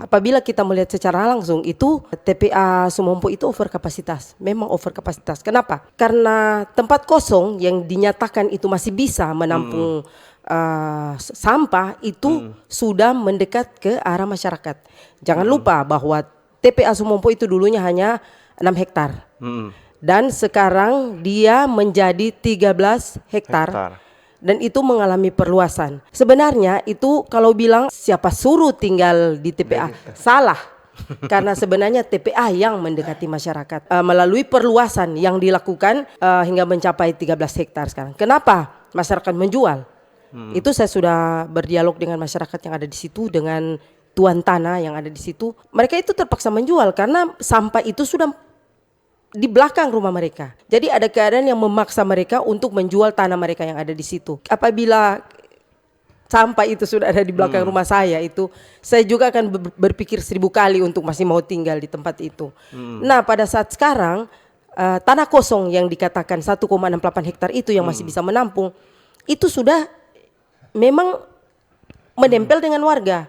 Apabila kita melihat secara langsung itu TPA Sumompo itu over kapasitas, memang over kapasitas. Kenapa? Karena tempat kosong yang dinyatakan itu masih bisa menampung sampah itu sudah mendekat ke arah masyarakat. Jangan lupa bahwa TPA Sumompo itu dulunya hanya 6 hektar. Dan sekarang dia menjadi 13 hektar. Dan itu mengalami perluasan. Sebenarnya itu kalau bilang siapa suruh tinggal di TPA, salah. Karena sebenarnya TPA yang mendekati masyarakat melalui perluasan yang dilakukan hingga mencapai 13 hektar sekarang. Kenapa masyarakat menjual? Itu saya sudah berdialog dengan masyarakat yang ada di situ, dengan tuan tanah yang ada di situ. Mereka itu terpaksa menjual karena sampah itu sudah di belakang rumah mereka. Jadi ada keadaan yang memaksa mereka untuk menjual tanah mereka yang ada di situ. Apabila sampah itu sudah ada di belakang rumah saya itu, saya juga akan berpikir 1000 kali untuk masih mau tinggal di tempat itu. Nah, pada saat sekarang tanah kosong yang dikatakan 1,68 hektar itu yang masih bisa menampung, itu sudah memang menempel dengan warga.